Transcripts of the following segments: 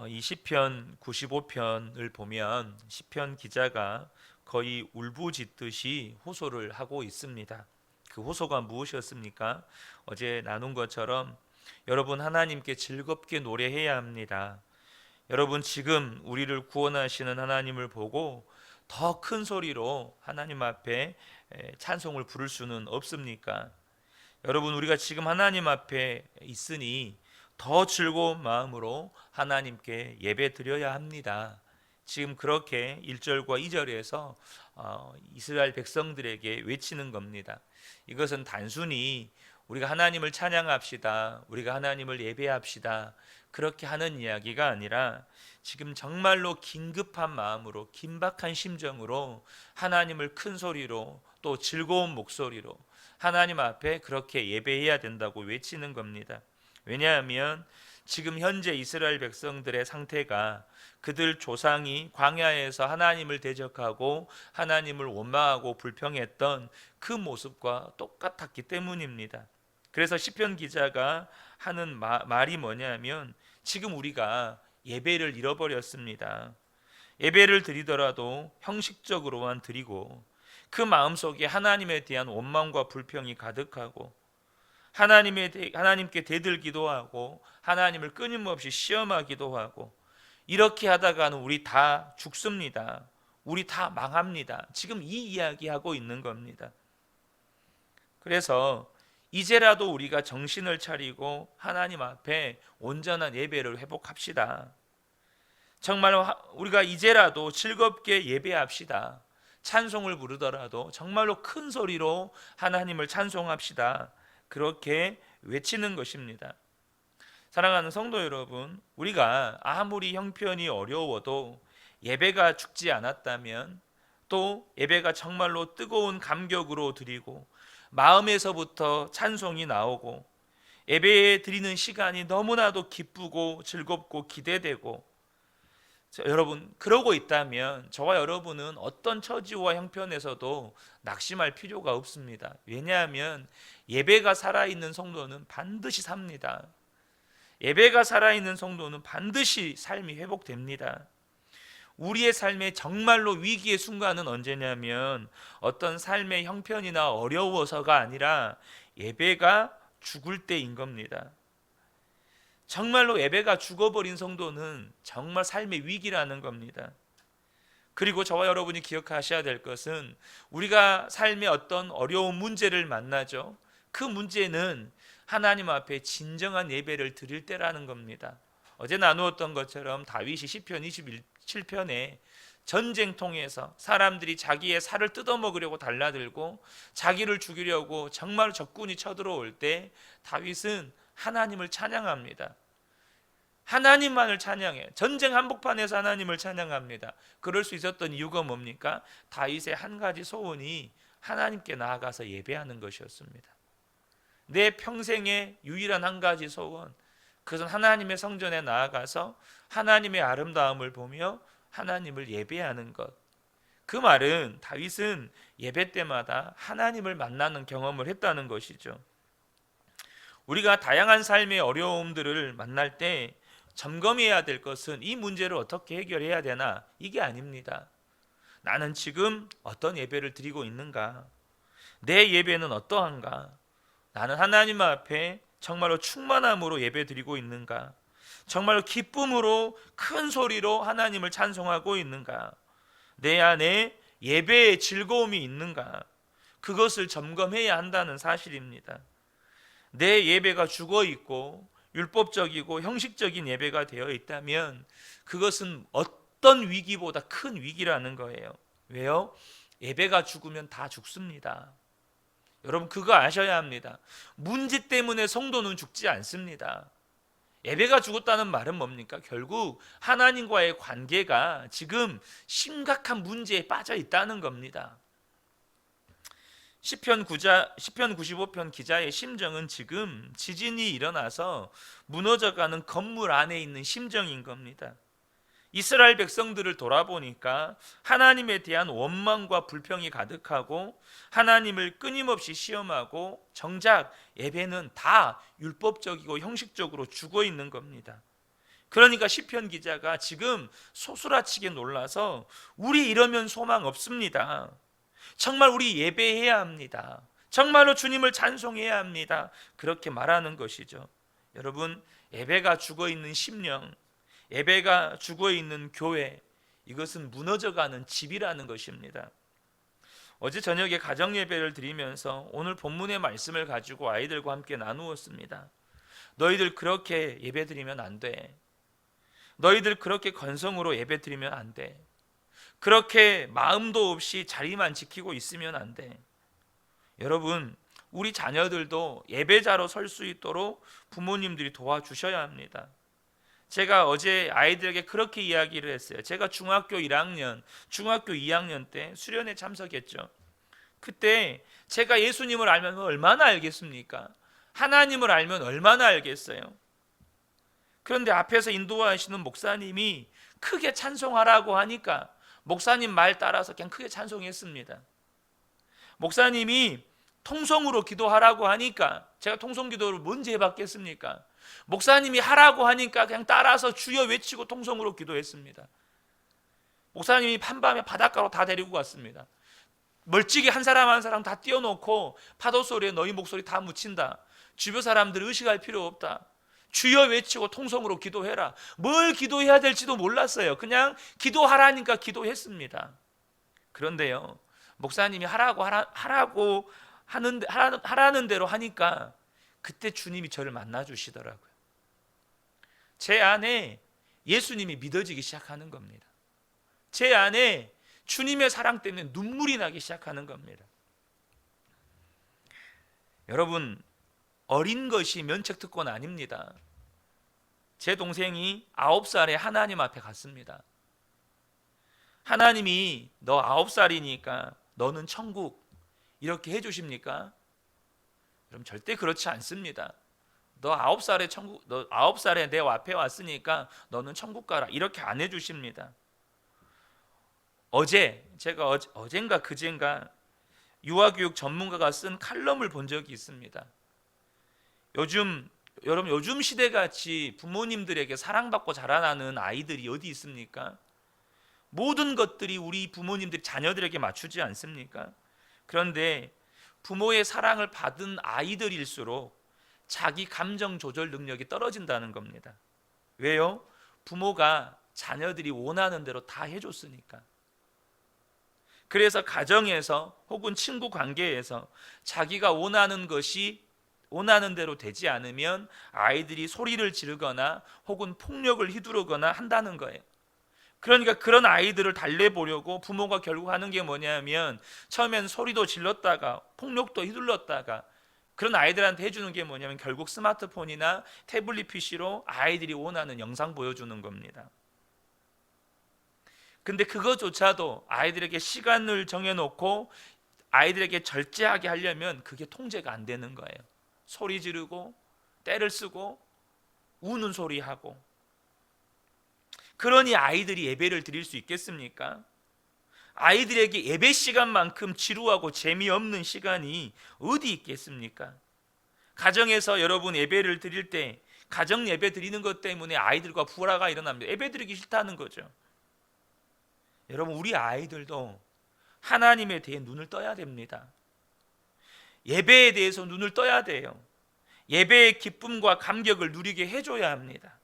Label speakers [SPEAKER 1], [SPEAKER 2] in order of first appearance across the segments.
[SPEAKER 1] 이 시편 95편을 보면 시편 기자가 거의 울부짖듯이 호소를 하고 있습니다. 그 호소가 무엇이었습니까? 어제 나눈 것처럼 여러분, 하나님께 즐겁게 노래해야 합니다. 여러분, 지금 우리를 구원하시는 하나님을 보고 더 큰 소리로 하나님 앞에 찬송을 부를 수는 없습니까? 여러분, 우리가 지금 하나님 앞에 있으니 더 즐거운 마음으로 하나님께 예배 드려야 합니다. 지금 그렇게 1절과 2절에서 이스라엘 백성들에게 외치는 겁니다. 이것은 단순히 우리가 하나님을 찬양합시다, 우리가 하나님을 예배합시다, 그렇게 하는 이야기가 아니라 지금 정말로 긴급한 마음으로, 긴박한 심정으로 하나님을 큰 소리로 또 즐거운 목소리로 하나님 앞에 그렇게 예배해야 된다고 외치는 겁니다. 왜냐하면 지금 현재 이스라엘 백성들의 상태가 그들 조상이 광야에서 하나님을 대적하고 하나님을 원망하고 불평했던 그 모습과 똑같았기 때문입니다. 그래서 시편 기자가 하는 말이 뭐냐면, 지금 우리가 예배를 잃어버렸습니다. 예배를 드리더라도 형식적으로만 드리고 그 마음속에 하나님에 대한 원망과 불평이 가득하고 하나님께 대들기도 하고 하나님을 끊임없이 시험하기도 하고, 이렇게 하다가는 우리 다 죽습니다. 우리 다 망합니다. 지금 이 이야기하고 있는 겁니다. 그래서 이제라도 우리가 정신을 차리고 하나님 앞에 온전한 예배를 회복합시다. 정말 우리가 이제라도 즐겁게 예배합시다. 찬송을 부르더라도 정말로 큰 소리로 하나님을 찬송합시다. 그렇게 외치는 것입니다. 사랑하는 성도 여러분, 우리가 아무리 형편이 어려워도 예배가 죽지 않았다면, 또 예배가 정말로 뜨거운 감격으로 드리고 마음에서부터 찬송이 나오고 예배에 드리는 시간이 너무나도 기쁘고 즐겁고 기대되고, 여러분, 그러고 있다면 저와 여러분은 어떤 처지와 형편에서도 낙심할 필요가 없습니다. 왜냐하면 예배가 살아있는 성도는 반드시 삽니다. 예배가 살아있는 성도는 반드시 삶이 회복됩니다. 우리의 삶에 정말로 위기의 순간은 언제냐면, 어떤 삶의 형편이나 어려워서가 아니라 예배가 죽을 때인 겁니다. 정말로 예배가 죽어버린 성도는 정말 삶의 위기라는 겁니다. 그리고 저와 여러분이 기억하셔야 될 것은, 우리가 삶의 어떤 어려운 문제를 만나죠. 그 문제는 하나님 앞에 진정한 예배를 드릴 때라는 겁니다. 어제 나누었던 것처럼 다윗이 시편 27편에 전쟁통에서 사람들이 자기의 살을 뜯어먹으려고 달라들고 자기를 죽이려고 정말 적군이 쳐들어올 때 다윗은 하나님을 찬양합니다. 하나님만을 찬양해. 전쟁 한복판에서 하나님을 찬양합니다. 그럴 수 있었던 이유가 뭡니까? 다윗의 한 가지 소원이 하나님께 나아가서 예배하는 것이었습니다. 내 평생의 유일한 한 가지 소원, 그것은 하나님의 성전에 나아가서 하나님의 아름다움을 보며 하나님을 예배하는 것. 그 말은 다윗은 예배 때마다 하나님을 만나는 경험을 했다는 것이죠. 우리가 다양한 삶의 어려움들을 만날 때 점검해야 될 것은 이 문제를 어떻게 해결해야 되나, 이게 아닙니다. 나는 지금 어떤 예배를 드리고 있는가? 내 예배는 어떠한가? 나는 하나님 앞에 정말로 충만함으로 예배 드리고 있는가? 정말로 기쁨으로 큰 소리로 하나님을 찬송하고 있는가? 내 안에 예배의 즐거움이 있는가? 그것을 점검해야 한다는 사실입니다. 내 예배가 죽어 있고 율법적이고 형식적인 예배가 되어 있다면 그것은 어떤 위기보다 큰 위기라는 거예요. 왜요? 예배가 죽으면 다 죽습니다. 여러분, 그거 아셔야 합니다. 문제 때문에 성도는 죽지 않습니다. 예배가 죽었다는 말은 뭡니까? 결국 하나님과의 관계가 지금 심각한 문제에 빠져 있다는 겁니다. 시편 95편 기자의 심정은 지금 지진이 일어나서 무너져가는 건물 안에 있는 심정인 겁니다. 이스라엘 백성들을 돌아보니까 하나님에 대한 원망과 불평이 가득하고 하나님을 끊임없이 시험하고, 정작 예배는 다 율법적이고 형식적으로 죽어 있는 겁니다. 그러니까 시편 기자가 지금 소스라치게 놀라서 우리 이러면 소망 없습니다. 정말 우리 예배해야 합니다. 정말로 주님을 찬송해야 합니다. 그렇게 말하는 것이죠. 여러분, 예배가 죽어있는 심령, 예배가 죽어있는 교회, 이것은 무너져가는 집이라는 것입니다. 어제 저녁에 가정예배를 드리면서 오늘 본문의 말씀을 가지고 아이들과 함께 나누었습니다. 너희들 그렇게 예배 드리면 안 돼. 너희들 그렇게 건성으로 예배 드리면 안 돼. 그렇게 마음도 없이 자리만 지키고 있으면 안 돼. 여러분, 우리 자녀들도 예배자로 설 수 있도록 부모님들이 도와주셔야 합니다. 제가 어제 아이들에게 그렇게 이야기를 했어요. 제가 중학교 1학년, 중학교 2학년 때 수련회 참석했죠. 그때 제가 예수님을 알면 얼마나 알겠습니까? 하나님을 알면 얼마나 알겠어요? 그런데 앞에서 인도하시는 목사님이 크게 찬송하라고 하니까 목사님 말 따라서 그냥 크게 찬송했습니다. 목사님이 통성으로 기도하라고 하니까 제가 통성 기도를 뭔지 해봤겠습니까? 목사님이 하라고 하니까 그냥 따라서 주여 외치고 통성으로 기도했습니다. 목사님이 한밤에 바닷가로 다 데리고 갔습니다. 멀찍이 한 사람 한 사람 다 띄워놓고 파도 소리에 너희 목소리 다 묻힌다. 주변 사람들 의식할 필요 없다. 주여 외치고 통성으로 기도해라. 뭘 기도해야 될지도 몰랐어요. 그냥 기도하라니까 기도했습니다. 그런데요, 목사님이 하라는 대로 하니까 그때 주님이 저를 만나 주시더라고요. 제 안에 예수님이 믿어지기 시작하는 겁니다. 제 안에 주님의 사랑 때문에 눈물이 나기 시작하는 겁니다. 여러분, 어린 것이 면책특권 아닙니다. 제 동생이 9살에 하나님 앞에 갔습니다. 하나님이 너 9살이니까 너는 천국 이렇게 해주십니까? 그럼 절대 그렇지 않습니다. 너 9살에 내 앞에 왔으니까 너는 천국 가라 이렇게 안 해주십니다. 제가 어젠가 그젠가 유아교육 전문가가 쓴 칼럼을 본 적이 있습니다. 요즘 시대같이 부모님들에게 사랑받고 자라나는 아이들이 어디 있습니까? 모든 것들이 우리 부모님들이 자녀들에게 맞추지 않습니까? 그런데 부모의 사랑을 받은 아이들일수록 자기 감정 조절 능력이 떨어진다는 겁니다. 왜요? 부모가 자녀들이 원하는 대로 다 해줬으니까. 그래서 가정에서 혹은 친구 관계에서 자기가 원하는 것이 원하는 대로 되지 않으면 아이들이 소리를 지르거나 혹은 폭력을 휘두르거나 한다는 거예요. 그러니까 그런 아이들을 달래보려고 부모가 결국 하는 게 뭐냐면 처음엔 소리도 질렀다가 폭력도 휘둘렀다가 그런 아이들한테 해주는 게 뭐냐면 결국 스마트폰이나 태블릿 PC로 아이들이 원하는 영상 보여주는 겁니다. 근데 그것조차도 아이들에게 시간을 정해놓고 아이들에게 절제하게 하려면 그게 통제가 안 되는 거예요. 소리 지르고 떼를 쓰고 우는 소리하고. 그러니 아이들이 예배를 드릴 수 있겠습니까? 아이들에게 예배 시간만큼 지루하고 재미없는 시간이 어디 있겠습니까? 가정에서 여러분 예배를 드릴 때 가정 예배 드리는 것 때문에 아이들과 불화가 일어납니다. 예배 드리기 싫다는 거죠. 여러분, 우리 아이들도 하나님에 대해 눈을 떠야 됩니다. 예배에 대해서 눈을 떠야 돼요. 예배의 기쁨과 감격을 누리게 해줘야 합니다.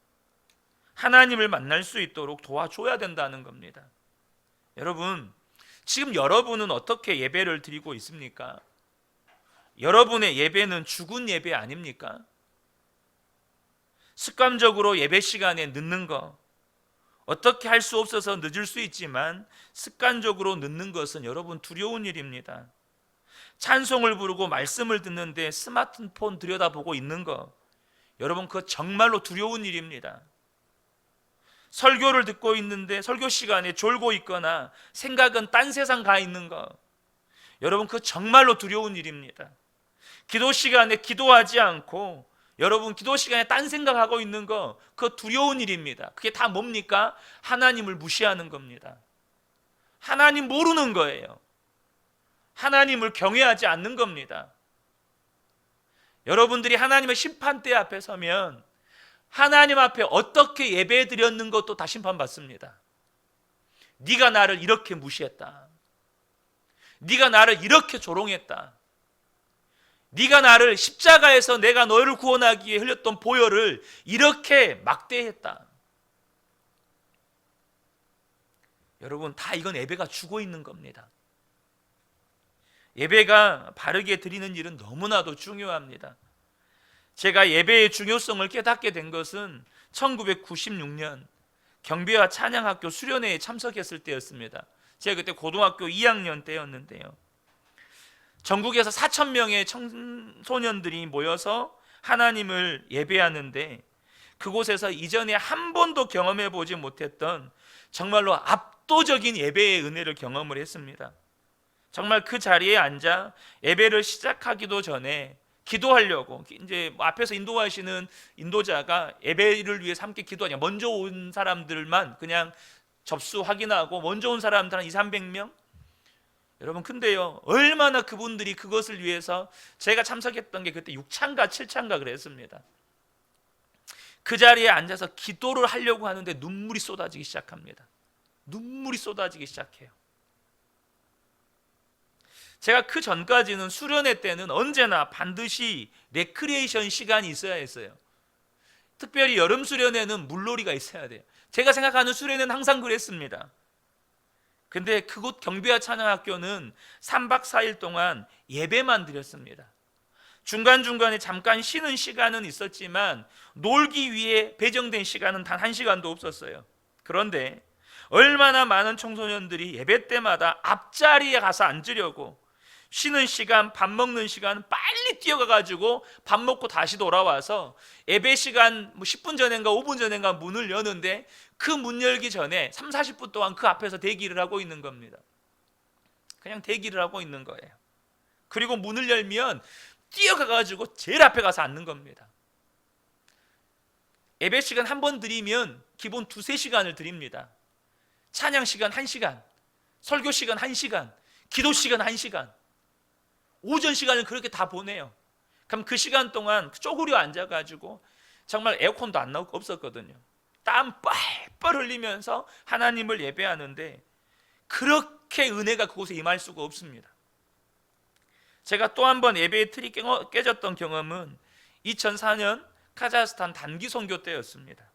[SPEAKER 1] 하나님을 만날 수 있도록 도와줘야 된다는 겁니다. 여러분, 지금 여러분은 어떻게 예배를 드리고 있습니까? 여러분의 예배는 죽은 예배 아닙니까? 습관적으로 예배 시간에 늦는 거, 어떻게 할 수 없어서 늦을 수 있지만 습관적으로 늦는 것은 여러분 두려운 일입니다. 찬송을 부르고 말씀을 듣는데 스마트폰 들여다보고 있는 거, 여러분 그거 정말로 두려운 일입니다. 설교를 듣고 있는데 설교 시간에 졸고 있거나 생각은 딴 세상 가 있는 거, 여러분 그거 정말로 두려운 일입니다. 기도 시간에 기도하지 않고 여러분 기도 시간에 딴 생각하고 있는 거, 그거 두려운 일입니다. 그게 다 뭡니까? 하나님을 무시하는 겁니다. 하나님 모르는 거예요. 하나님을 경외하지 않는 겁니다. 여러분들이 하나님의 심판대 앞에 서면 하나님 앞에 어떻게 예배 드렸는 것도 다 심판받습니다. 네가 나를 이렇게 무시했다. 네가 나를 이렇게 조롱했다. 네가 나를 십자가에서 내가 너를 구원하기 위해 흘렸던 보혈을 이렇게 막대했다. 여러분, 다 이건 예배가 죽어 있는 겁니다. 예배가 바르게 드리는 일은 너무나도 중요합니다. 제가 예배의 중요성을 깨닫게 된 것은 1996년 경배와 찬양학교 수련회에 참석했을 때였습니다. 제가 그때 고등학교 2학년 때였는데요. 전국에서 4,000명의 청소년들이 모여서 하나님을 예배하는데, 그곳에서 이전에 한 번도 경험해 보지 못했던 정말로 압도적인 예배의 은혜를 경험을 했습니다. 정말 그 자리에 앉아 예배를 시작하기도 전에 기도하려고, 이제 앞에서 인도하시는 인도자가 예배를 위해서 함께 기도하냐, 먼저 온 사람들만 그냥 접수 확인하고 먼저 온 사람들 한 200~300명. 여러분, 근데요, 얼마나 그분들이 그것을 위해서, 제가 참석했던 게 그때 6차인가 7차인가 그랬습니다. 그 자리에 앉아서 기도를 하려고 하는데 눈물이 쏟아지기 시작합니다. 눈물이 쏟아지기 시작해요. 제가 그 전까지는 수련회 때는 언제나 반드시 레크리에이션 시간이 있어야 했어요. 특별히 여름 수련회는 물놀이가 있어야 돼요. 제가 생각하는 수련회는 항상 그랬습니다. 근데 그곳 경배와 찬양학교는 3박 4일 동안 예배만 드렸습니다. 중간중간에 잠깐 쉬는 시간은 있었지만 놀기 위해 배정된 시간은 단 1시간도 없었어요. 그런데 얼마나 많은 청소년들이 예배 때마다 앞자리에 가서 앉으려고, 쉬는 시간, 밥 먹는 시간 빨리 뛰어가가지고 밥 먹고 다시 돌아와서 예배 시간 10분 전인가 5분 전인가 문을 여는데, 그 문 열기 전에 30~40분 동안 그 앞에서 대기를 하고 있는 겁니다. 그냥 대기를 하고 있는 거예요. 그리고 문을 열면 뛰어가가지고 제일 앞에 가서 앉는 겁니다. 예배 시간 한 번 드리면 기본 2~3시간을 드립니다. 찬양 시간 1시간, 설교 시간 1시간, 기도 시간 1시간, 오전 시간을 그렇게 다 보내요. 그럼 그 시간 동안 쪼그려 앉아가지고, 정말 에어컨도 안 나오고 없었거든요. 땀 뻘뻘 흘리면서 하나님을 예배하는데, 그렇게 은혜가 그곳에 임할 수가 없습니다. 제가 또 한 번 예배의 틀이 깨졌던 경험은 2004년 카자흐스탄 단기 선교 때였습니다.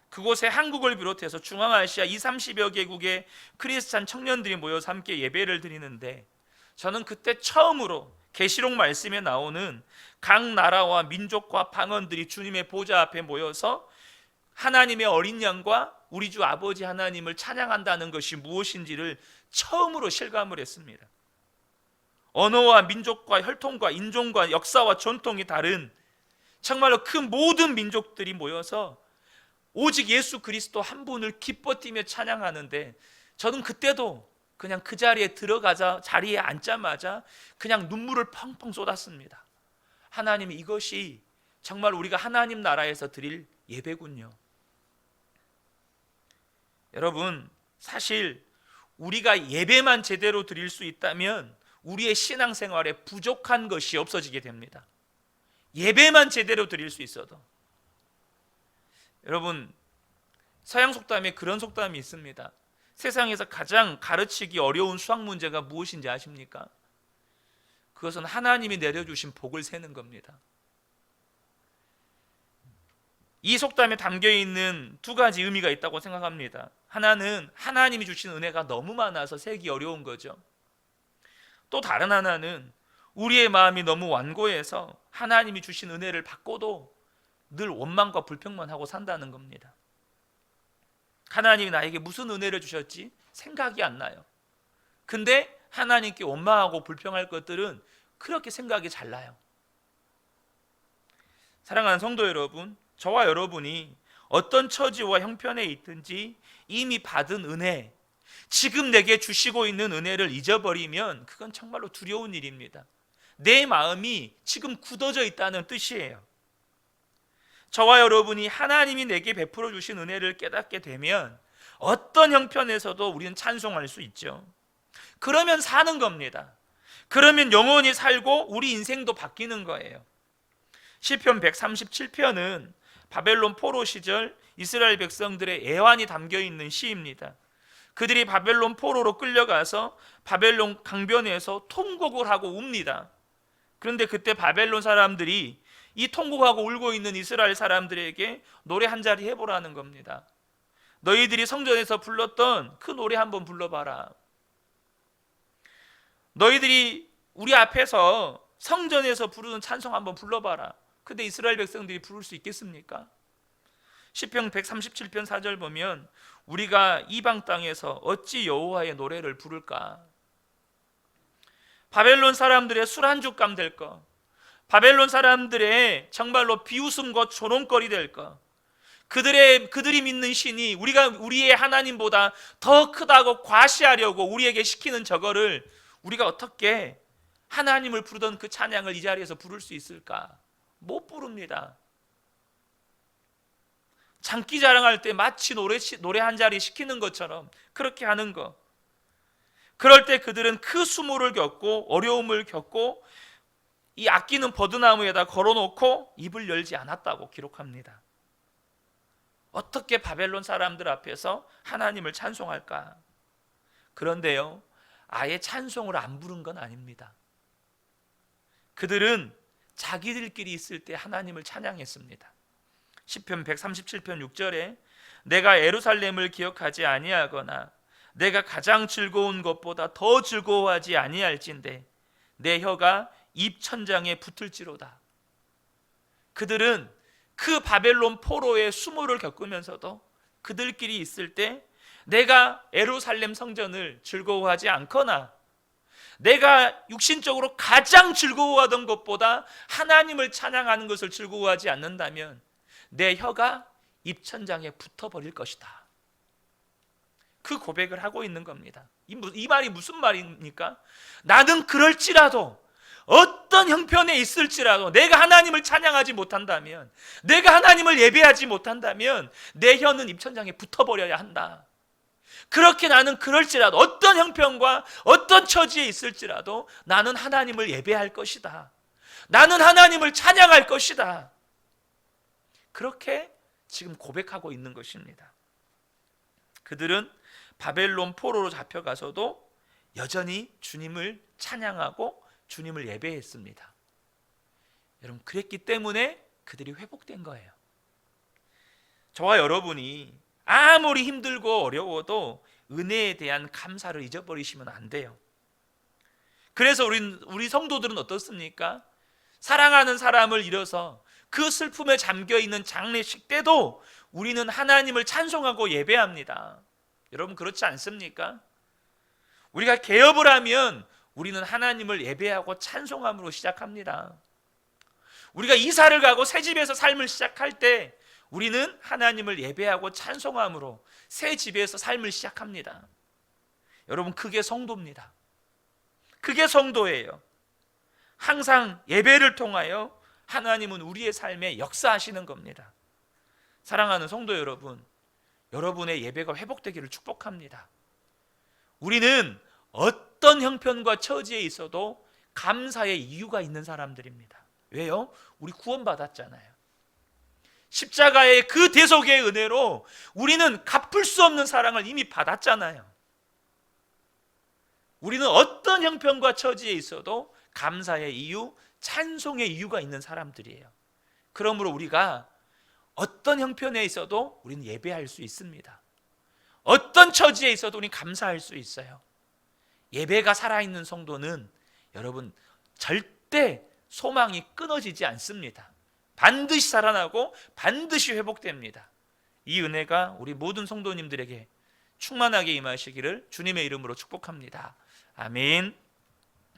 [SPEAKER 1] 그곳에 한국을 비롯해서 중앙아시아 20~30여 개국의 크리스찬 청년들이 모여서 함께 예배를 드리는데, 저는 그때 처음으로 계시록 말씀에 나오는 각 나라와 민족과 방언들이 주님의 보좌 앞에 모여서 하나님의 어린 양과 우리 주 아버지 하나님을 찬양한다는 것이 무엇인지를 처음으로 실감을 했습니다. 언어와 민족과 혈통과 인종과 역사와 전통이 다른 정말로 그 모든 민족들이 모여서 오직 예수 그리스도 한 분을 기뻐 뛰며 찬양하는데, 저는 그때도 그냥 그 자리에 들어가자, 자리에 앉자마자 그냥 눈물을 펑펑 쏟았습니다. 하나님, 이것이 정말 우리가 하나님 나라에서 드릴 예배군요. 여러분, 사실 우리가 예배만 제대로 드릴 수 있다면 우리의 신앙생활에 부족한 것이 없어지게 됩니다. 예배만 제대로 드릴 수 있어도. 여러분, 서양 속담에 그런 속담이 있습니다. 세상에서 가장 가르치기 어려운 수학 문제가 무엇인지 아십니까? 그것은 하나님이 내려주신 복을 세는 겁니다. 이 속담에 담겨있는 2가지 의미가 있다고 생각합니다. 하나는 하나님이 주신 은혜가 너무 많아서 세기 어려운 거죠. 또 다른 하나는 우리의 마음이 너무 완고해서 하나님이 주신 은혜를 받고도 늘 원망과 불평만 하고 산다는 겁니다. 하나님이 나에게 무슨 은혜를 주셨지? 생각이 안 나요. 근데 하나님께 원망하고 불평할 것들은 그렇게 생각이 잘 나요. 사랑하는 성도 여러분, 저와 여러분이 어떤 처지와 형편에 있든지 이미 받은 은혜, 지금 내게 주시고 있는 은혜를 잊어버리면 그건 정말로 두려운 일입니다. 내 마음이 지금 굳어져 있다는 뜻이에요. 저와 여러분이 하나님이 내게 베풀어 주신 은혜를 깨닫게 되면 어떤 형편에서도 우리는 찬송할 수 있죠. 그러면 사는 겁니다. 그러면 영원히 살고 우리 인생도 바뀌는 거예요. 시편 137편은 바벨론 포로 시절 이스라엘 백성들의 애환이 담겨 있는 시입니다. 그들이 바벨론 포로로 끌려가서 바벨론 강변에서 통곡을 하고 웁니다. 그런데 그때 바벨론 사람들이 이 통곡하고 울고 있는 이스라엘 사람들에게 노래 한 자리 해보라는 겁니다. 너희들이 성전에서 불렀던 그 노래 한번 불러봐라. 너희들이 우리 앞에서 성전에서 부르는 찬송 한번 불러봐라. 근데 이스라엘 백성들이 부를 수 있겠습니까? 시편 137편 4절 보면 우리가 이방 땅에서 어찌 여호와의 노래를 부를까? 바벨론 사람들의 술 한죽감 될 거, 바벨론 사람들의 정말로 비웃음과 조롱거리 될 거, 그들이 믿는 신이 우리의 하나님보다 더 크다고 과시하려고 우리에게 시키는 저거를 우리가 어떻게 하나님을 부르던 그 찬양을 이 자리에서 부를 수 있을까? 못 부릅니다. 장기 자랑할 때 마치 노래 한 자리 시키는 것처럼 그렇게 하는 거. 그럴 때 그들은 그 수모를 겪고 어려움을 겪고 이 아끼는 버드나무에다 걸어놓고 입을 열지 않았다고 기록합니다. 어떻게 바벨론 사람들 앞에서 하나님을 찬송할까? 그런데요, 아예 찬송을 안 부른 건 아닙니다. 그들은 자기들끼리 있을 때 하나님을 찬양했습니다. 시편 137편 6절에 내가 예루살렘을 기억하지 아니하거나 내가 가장 즐거운 것보다 더 즐거워하지 아니할진대 내 혀가 입 천장에 붙을지로다. 그들은 그 바벨론 포로의 수모를 겪으면서도 그들끼리 있을 때 내가 예루살렘 성전을 즐거워하지 않거나 내가 육신적으로 가장 즐거워하던 것보다 하나님을 찬양하는 것을 즐거워하지 않는다면 내 혀가 입천장에 붙어버릴 것이다. 그 고백을 하고 있는 겁니다. 이 말이 무슨 말입니까? 나는 그럴지라도 어떤 형편에 있을지라도 내가 하나님을 찬양하지 못한다면, 내가 하나님을 예배하지 못한다면 내 혀는 입천장에 붙어버려야 한다. 그렇게 나는 그럴지라도 어떤 형편과 어떤 처지에 있을지라도 나는 하나님을 예배할 것이다. 나는 하나님을 찬양할 것이다. 그렇게 지금 고백하고 있는 것입니다. 그들은 바벨론 포로로 잡혀가서도 여전히 주님을 찬양하고 주님을 예배했습니다. 여러분, 그랬기 때문에 그들이 회복된 거예요. 저와 여러분이 아무리 힘들고 어려워도 은혜에 대한 감사를 잊어버리시면 안 돼요. 그래서 우리 성도들은 어떻습니까? 사랑하는 사람을 잃어서 그 슬픔에 잠겨있는 장례식 때도 우리는 하나님을 찬송하고 예배합니다. 여러분, 그렇지 않습니까? 우리가 개업을 하면 우리는 하나님을 예배하고 찬송함으로 시작합니다. 우리가 이사를 가고 새 집에서 삶을 시작할 때 우리는 하나님을 예배하고 찬송함으로 새 집에서 삶을 시작합니다. 여러분, 그게 성도입니다. 그게 성도예요. 항상 예배를 통하여 하나님은 우리의 삶에 역사하시는 겁니다. 사랑하는 성도 여러분, 여러분의 예배가 회복되기를 축복합니다. 우리는 어떤 형편과 처지에 있어도 감사의 이유가 있는 사람들입니다. 왜요? 우리 구원받았잖아요. 십자가의 그 대속의 은혜로 우리는 갚을 수 없는 사랑을 이미 받았잖아요. 우리는 어떤 형편과 처지에 있어도 감사의 이유, 찬송의 이유가 있는 사람들이에요. 그러므로 우리가 어떤 형편에 있어도 우리는 예배할 수 있습니다. 어떤 처지에 있어도 우리는 감사할 수 있어요. 예배가 살아있는 성도는 여러분 절대 소망이 끊어지지 않습니다. 반드시 살아나고 반드시 회복됩니다. 이 은혜가 우리 모든 성도님들에게 충만하게 임하시기를 주님의 이름으로 축복합니다. 아멘.